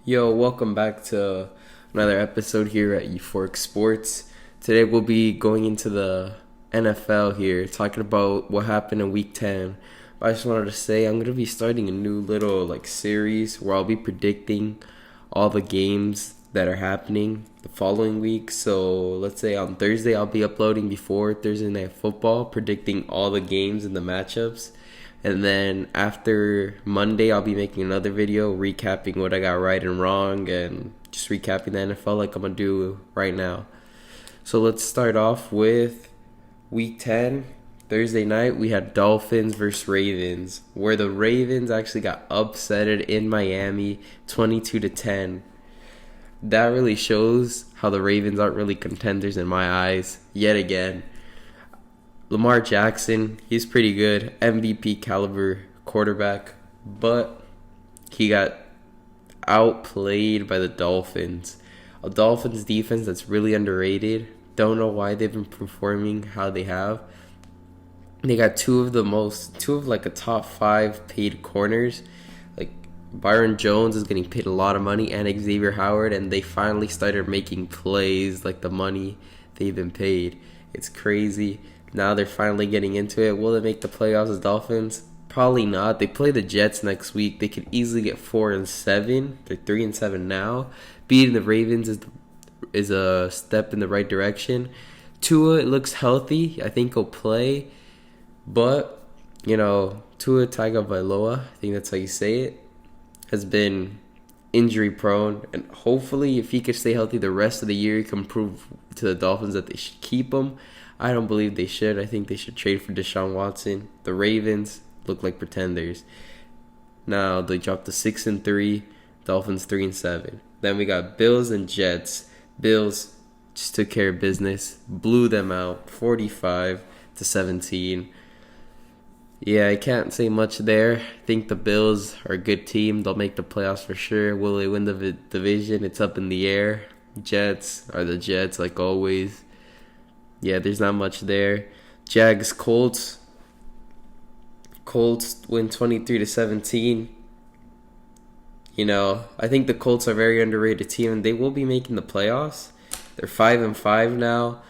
Yo, welcome back to another episode here at Euphoric Sports. Today we'll be going into the NFL here, talking about what happened in Week 10. But I just wanted to say I'm going to be starting a new little series where I'll be predicting all the games that are happening the following week. So let's say on Thursday I'll be uploading before Thursday Night Football, predicting all the games and the matchups. And then after Monday, I'll be making another video recapping what I got right and wrong and just recapping the NFL like I'm going to do right now. So let's start off with Week 10. Thursday night, we had Dolphins versus Ravens, where the Ravens actually got upsetted in Miami 22-10. That really shows how the Ravens aren't really contenders in my eyes yet again. Lamar Jackson, he's pretty good, MVP caliber quarterback, but he got outplayed by the Dolphins. A Dolphins defense that's really underrated. Don't know why they've been performing how they have. They got two of a top 5 paid corners. Like Byron Jones is getting paid a lot of money, and Xavier Howard, and they finally started making plays like the money they've been paid. It's crazy. Now they're finally getting into it. Will they make the playoffs as Dolphins? Probably not. They play the Jets next week. They could easily get 4-7. They're 3-7 now. Beating the Ravens is a step in the right direction. Tua looks healthy. I think he'll play. But, Tua Tagovailoa, I think that's how you say it, has been injury prone. And hopefully if he could stay healthy the rest of the year, he can prove to the Dolphins that they should keep him. I don't believe they should. I think they should trade for Deshaun Watson. The Ravens look like pretenders. Now they dropped to 6-3. Dolphins 3-7. Then we got Bills and Jets. Bills just took care of business, blew them out 45-17. Yeah, I can't say much there. I think the Bills are a good team. They'll make the playoffs for sure. Will they win the division? It's up in the air. Jets are the Jets like always. Yeah, there's not much there. Jags, Colts. Colts win 23-17. I think the Colts are a very underrated team, and they will be making the playoffs. They're 5-5 now.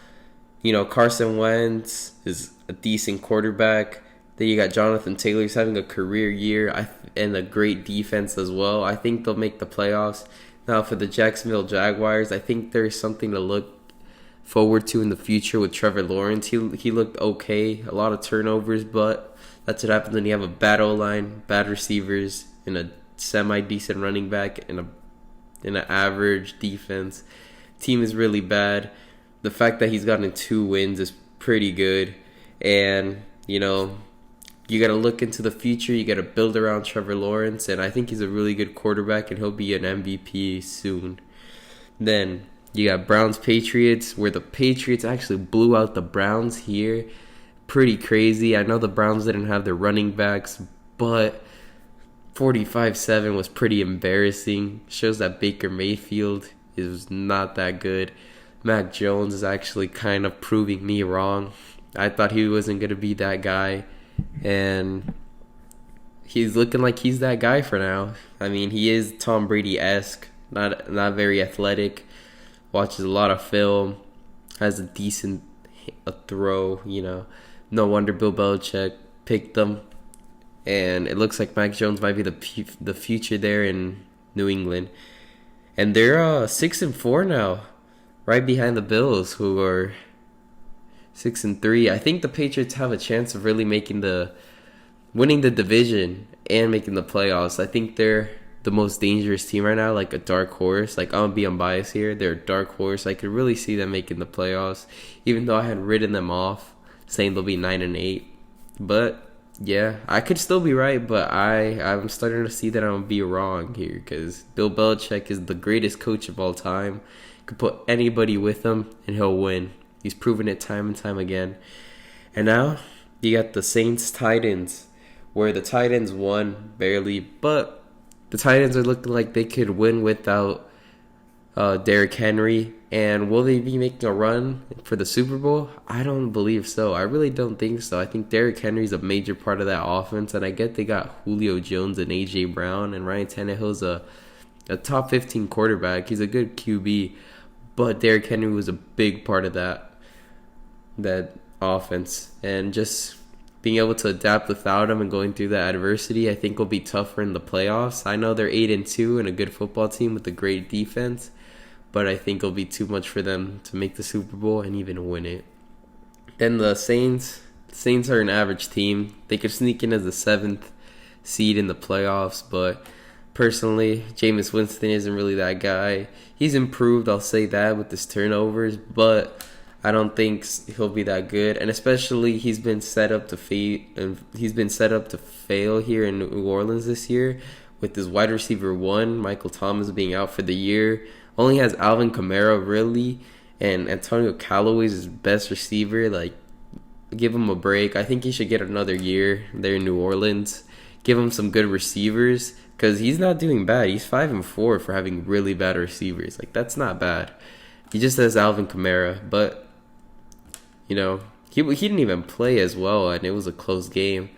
Carson Wentz is a decent quarterback. Then you got Jonathan Taylor, who's having a career year and a great defense as well. I think they'll make the playoffs. Now for the Jacksonville Jaguars, I think there's something to look forward to in the future with Trevor Lawrence. He looked okay, a lot of turnovers, but that's what happens when you have a bad O-line, bad receivers, and a semi-decent running back and an average defense. Team is really bad. The fact that he's gotten 2 wins is pretty good, and you got to look into the future. You got to build around Trevor Lawrence, and I think he's a really good quarterback, and he'll be an MVP soon. Then you got Browns-Patriots, where the Patriots actually blew out the Browns here. Pretty crazy. I know the Browns didn't have their running backs, but 45-7 was pretty embarrassing. Shows that Baker Mayfield is not that good. Mac Jones is actually kind of proving me wrong. I thought he wasn't going to be that guy, and he's looking like he's that guy for now. I mean, he is Tom Brady-esque, not very athletic. Watches a lot of film, has a decent throw, No wonder Bill Belichick picked them. And it looks like Mac Jones might be the future there in New England. And they're 6-4 now, right behind the Bills, who are 6-3. I think the Patriots have a chance of really winning the division and making the playoffs. I think they're the most dangerous team right now, like a dark horse. Like, I'm going to be unbiased here. They're a dark horse. I could really see them making the playoffs, even though I had written them off, saying they'll be 9-8. But, yeah, I could still be right, but I'm starting to see that I'm going to be wrong here, because Bill Belichick is the greatest coach of all time. Could put anybody with him, and he'll win. He's proven it time and time again. And now, you got the Saints-Titans, where the Titans won barely, but the Titans are looking like they could win without Derrick Henry. And will they be making a run for the Super Bowl? I don't believe so. I really don't think so. I think Derrick Henry's a major part of that offense. And I get they got Julio Jones and A.J. Brown. And Ryan Tannehill's a a top 15 quarterback. He's a good QB, but Derrick Henry was a big part of that offense, and just being able to adapt without him and going through that adversity, I think will be tougher in the playoffs. I know they're 8-2 and a good football team with a great defense, but I think it'll be too much for them to make the Super Bowl and even win it. Then the Saints are an average team. They could sneak in as the 7th seed in the playoffs, but personally, Jameis Winston isn't really that guy. He's improved, I'll say that, with his turnovers, but I don't think he'll be that good. And especially, he's been set up to fail here in New Orleans this year, with his wide receiver 1, Michael Thomas, being out for the year. Only has Alvin Kamara, really, and Antonio Callaway's his best receiver. Like, give him a break. I think he should get another year there in New Orleans. Give him some good receivers, because he's not doing bad. He's 5-4 for having really bad receivers. Like, that's not bad. He just has Alvin Kamara, but, you know, he didn't even play as well, and it was a close game.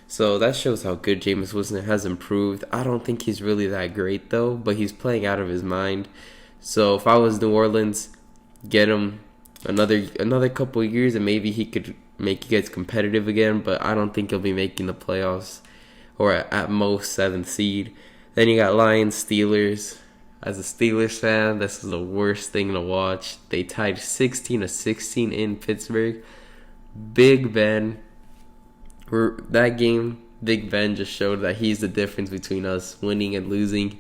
So that shows how good Jameis Winston has improved. I don't think he's really that great, though, but he's playing out of his mind. So if I was New Orleans, get him another couple of years, and maybe he could make you guys competitive again, but I don't think he'll be making the playoffs, or at most 7th seed. Then you got Lions, Steelers. As a Steelers fan, this is the worst thing to watch. They tied 16-16 in Pittsburgh. Big Ben, that game, Big Ben just showed that he's the difference between us winning and losing.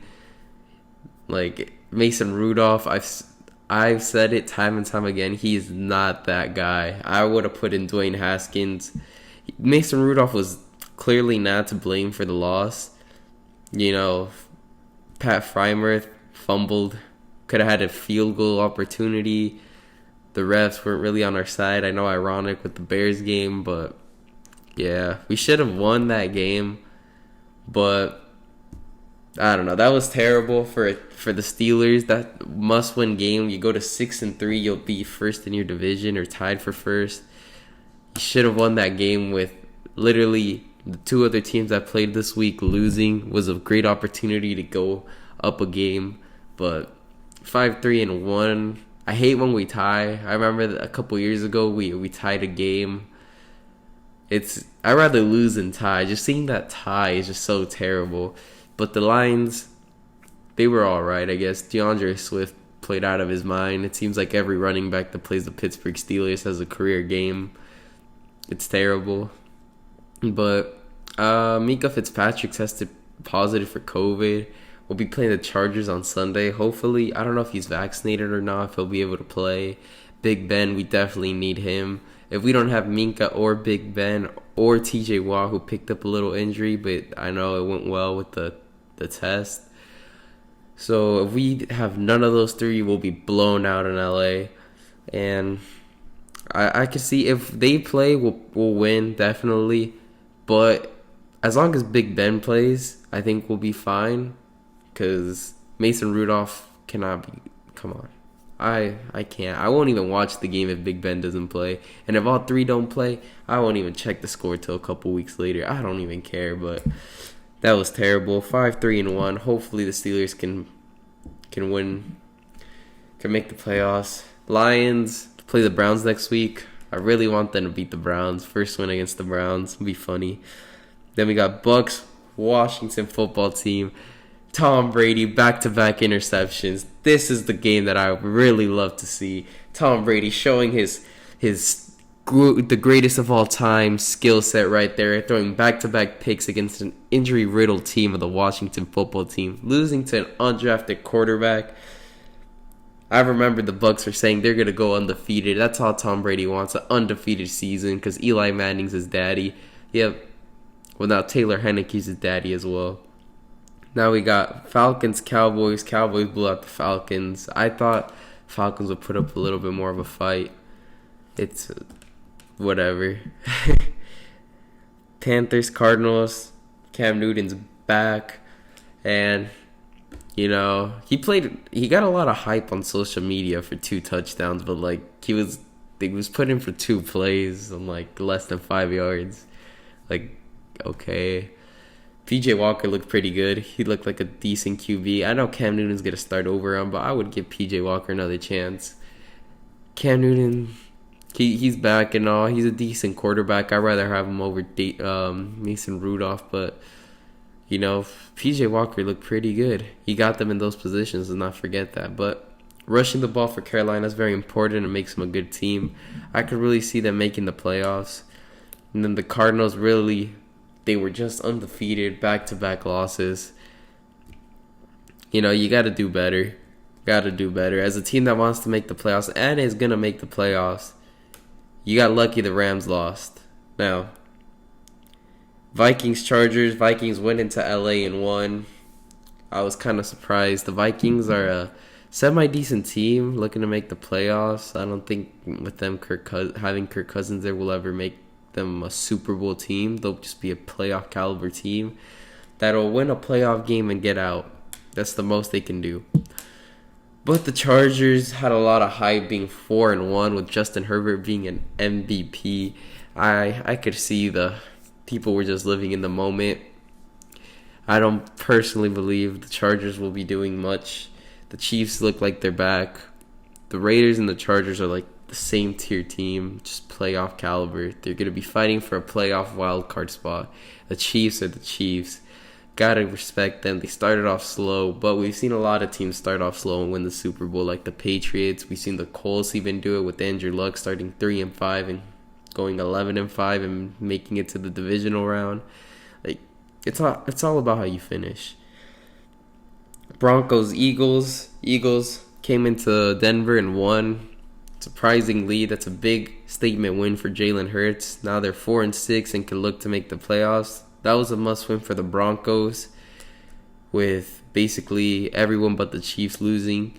Like, Mason Rudolph, I've said it time and time again, he's not that guy. I would have put in Dwayne Haskins. Mason Rudolph was clearly not to blame for the loss. You know, Pat Freiermuth fumbled, could have had a field goal opportunity. The refs weren't really on our side. I know, ironic with the Bears game, but yeah, we should have won that game. But I don't know. That was terrible for the Steelers. That must-win game. You go to 6-3, you'll be first in your division or tied for first. You should have won that game. With literally the 2 other teams that played this week losing, was a great opportunity to go up a game. But 5-3-1. I hate when we tie. I remember a couple years ago we tied a game. I'd rather lose than tie. Just seeing that tie is just so terrible. But the Lions, they were all right, I guess. DeAndre Swift played out of his mind. It seems like every running back that plays the Pittsburgh Steelers has a career game. It's terrible. But Mika Fitzpatrick tested positive for COVID. We'll be playing the Chargers on Sunday. Hopefully, I don't know if he's vaccinated or not, if he'll be able to play. Big Ben, we definitely need him. If we don't have Minka or Big Ben or TJ Watt, who picked up a little injury, but I know it went well with the test. So if we have none of those 3, we'll be blown out in LA. And I can see if they play, we'll win, definitely. But as long as Big Ben plays, I think we'll be fine. Because Mason Rudolph cannot be... Come on. I can't. I won't even watch the game if Big Ben doesn't play. And if all 3 don't play, I won't even check the score till a couple weeks later. I don't even care, but that was terrible. 5-3-1. Hopefully the Steelers can win, can make the playoffs. Lions play the Browns next week. I really want them to beat the Browns. First win against the Browns. It'll be funny. Then we got Bucks, Washington football team. Tom Brady, back-to-back interceptions. This is the game that I really love to see. Tom Brady showing the greatest of all time skill set right there, throwing back-to-back picks against an injury-riddled team of the Washington football team, losing to an undrafted quarterback. I remember the Bucks were saying they're going to go undefeated. That's all Tom Brady wants, an undefeated season, because Eli Manning's his daddy. Yep. Well, now Taylor Heinicke's his daddy as well. Now we got Falcons, Cowboys. Cowboys blew out the Falcons. I thought Falcons would put up a little bit more of a fight. It's whatever. Panthers, Cardinals. Cam Newton's back. And, you know, he got a lot of hype on social media for 2 touchdowns. But, like, he was put in for 2 plays on, like, less than 5 yards. Like, okay. PJ Walker looked pretty good. He looked like a decent QB. I know Cam Newton's going to start over him, but I would give PJ Walker another chance. Cam Newton, he's back and all. He's a decent quarterback. I'd rather have him over Mason Rudolph, but PJ Walker looked pretty good. He got them in those positions, let's not forget that. But rushing the ball for Carolina is very important. It makes them a good team. I could really see them making the playoffs. And then the Cardinals, really, they were just undefeated, back-to-back losses. You got to do better. Got to do better. As a team that wants to make the playoffs and is going to make the playoffs, you got lucky the Rams lost. Now, Vikings-Chargers. Vikings went into LA and won. I was kind of surprised. The Vikings are a semi-decent team looking to make the playoffs. I don't think with them having Kirk Cousins there will ever make them a Super Bowl team. They'll just be a playoff caliber team that'll win a playoff game and get out. That's the most they can do. But the Chargers had a lot of hype being 4-1 with Justin Herbert being an MVP. I could see the people were just living in the moment. I don't personally believe the Chargers will be doing much. The Chiefs look like they're back. The Raiders and the Chargers are like the same tier team, just playoff caliber. They're going to be fighting for a playoff wild card spot. The Chiefs are the Chiefs. Gotta respect them. They started off slow, but we've seen a lot of teams start off slow and win the Super Bowl, like the Patriots. We've seen the Colts even do it with Andrew Luck starting 3-5 and going 11-5 and making it to the divisional round. Like it's all about how you finish. Broncos, Eagles. Eagles came into Denver and won. Surprisingly, that's a big statement win for Jalen Hurts. Now they're 4-6 and can look to make the playoffs. That was a must-win for the Broncos, with basically everyone but the Chiefs losing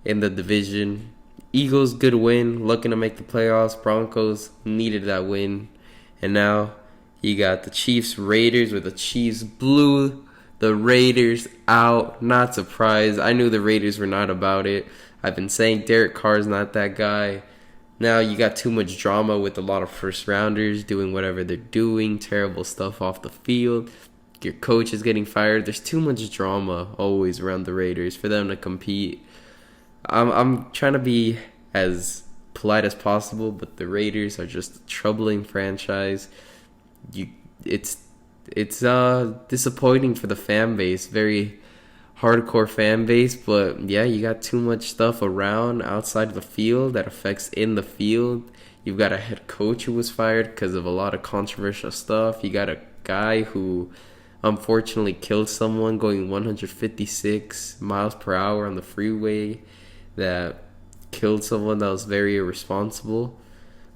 in the division. Eagles, good win, looking to make the playoffs. Broncos needed that win. And now you got the Chiefs, Raiders, where the Chiefs blew the Raiders out. Not surprised. I knew the Raiders were not about it. I've been saying Derek Carr's not that guy. Now you got too much drama with a lot of first-rounders doing whatever they're doing, terrible stuff off the field. Your coach is getting fired. There's too much drama always around the Raiders for them to compete. I'm trying to be as polite as possible, but the Raiders are just a troubling franchise. It's disappointing for the fan base. Very hardcore fan base, but yeah, you got too much stuff around outside of the field that affects in the field. You've got a head coach who was fired because of a lot of controversial stuff. You got a guy who unfortunately killed someone going 156 miles per hour on the freeway, that killed someone that was very irresponsible.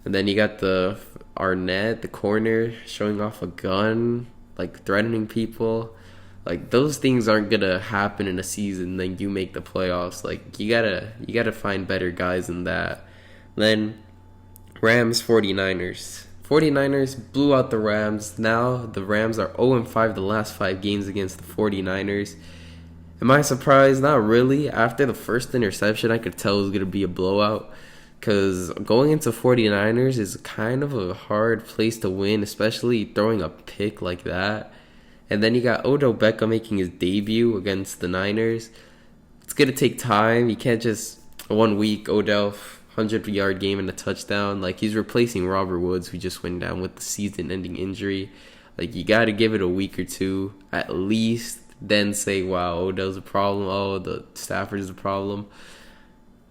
And then you got the Arnett, the corner, showing off a gun, like threatening people. Like, those things aren't gonna happen in a season. Then you make the playoffs. Like, you gotta find better guys than that. Then Rams, 49ers. 49ers blew out the Rams. Now the Rams are 0-5 the last 5 games against the 49ers. Am I surprised? Not really. After the first interception, I could tell it was gonna be a blowout. Because going into 49ers is kind of a hard place to win, especially throwing a pick like that. And then you got Odell Beckham making his debut against the Niners. It's going to take time. You can't just 1 week, Odell, 100-yard game and a touchdown. Like, he's replacing Robert Woods, who just went down with the season-ending injury. Like, you got to give it a week or two at least. Then say, wow, Odell's a problem. Oh, the Stafford's a problem.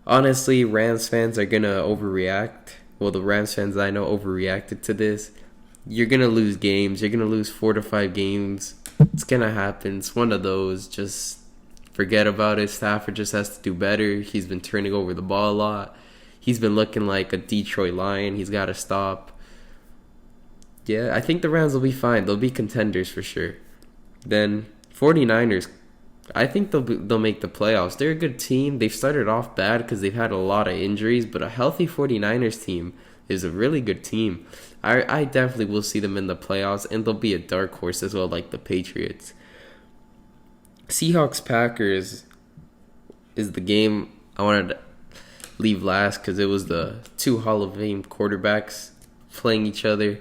Honestly, Rams fans are going to overreact. Well, the Rams fans I know overreacted to this. You're going to lose games. You're going to lose 4 to 5 games. It's going to happen. It's one of those. Just forget about it. Stafford just has to do better. He's been turning over the ball a lot. He's been looking like a Detroit Lion. He's got to stop. Yeah, I think the Rams will be fine. They'll be contenders for sure. Then 49ers, I think they'll make the playoffs. They're a good team. They've started off bad because they've had a lot of injuries, but a healthy 49ers team is a really good team. I definitely will see them in the playoffs, and they'll be a dark horse as well, like the Patriots. Seahawks-Packers is the game I wanted to leave last because it was the 2 Hall of Fame quarterbacks playing each other.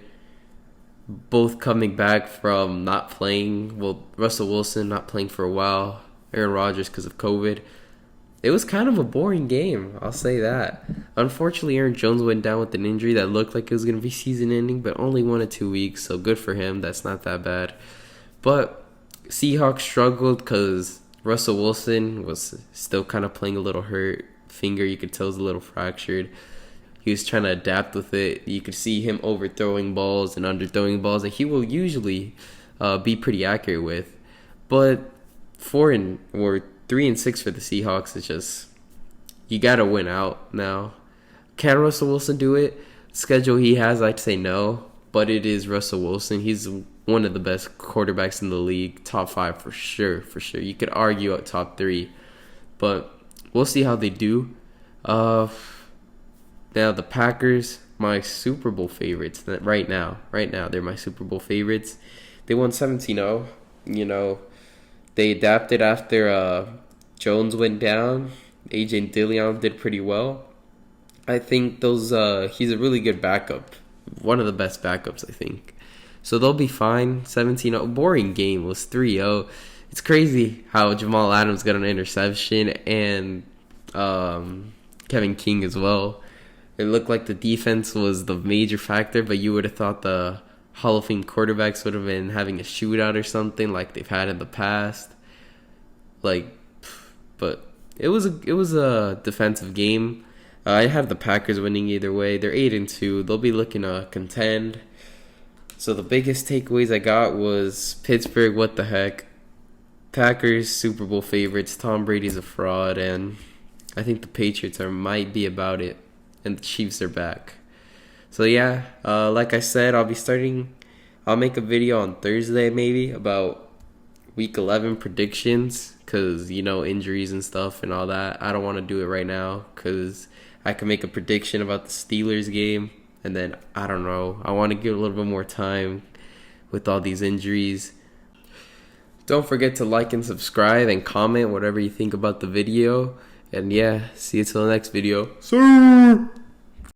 both coming back from not playing. Well, Russell Wilson not playing for a while, Aaron Rodgers because of COVID. It was kind of a boring game, I'll say that. Unfortunately, Aaron Jones went down with an injury that looked like it was going to be season-ending, but only 1 or 2 weeks, so good for him. That's not that bad. But Seahawks struggled because Russell Wilson was still kind of playing a little hurt. Finger, you could tell, was a little fractured. He was trying to adapt with it. You could see him overthrowing balls and underthrowing balls that he will usually be pretty accurate with. But 3-6 for the Seahawks is just, you gotta win out now. Can Russell Wilson do it? Schedule he has, I'd say no. But it is Russell Wilson. He's one of the best quarterbacks in the league. Top 5 for sure, for sure. You could argue at top 3. But we'll see how they do. Now the Packers, my Super Bowl favorites. Right now, they're my Super Bowl favorites. They won 17-0. You know, they adapted after Jones went down. A.J. Dillon did pretty well. I think he's a really good backup. One of the best backups, I think. So they'll be fine. 17-0. Boring game. Was 3-0. It's crazy how Jamal Adams got an interception and Kevin King as well. It looked like the defense was the major factor, but you would have thought the Hall of Fame quarterbacks would have been having a shootout or something like they've had in the past. But it was a defensive game. I have the Packers winning either way. They're 8-2. They'll be looking to contend. So the biggest takeaways I got was Pittsburgh, what the heck. Packers, Super Bowl favorites. Tom Brady's a fraud, and I think the Patriots might be about it, and the Chiefs are back. So yeah, like I said, I'll make a video on Thursday maybe about Week 11 predictions, because, injuries and stuff and all that. I don't want to do it right now because I can make a prediction about the Steelers game, and then, I don't know, I want to give a little bit more time with all these injuries. Don't forget to like and subscribe and comment whatever you think about the video. And yeah, see you till the next video. Sir!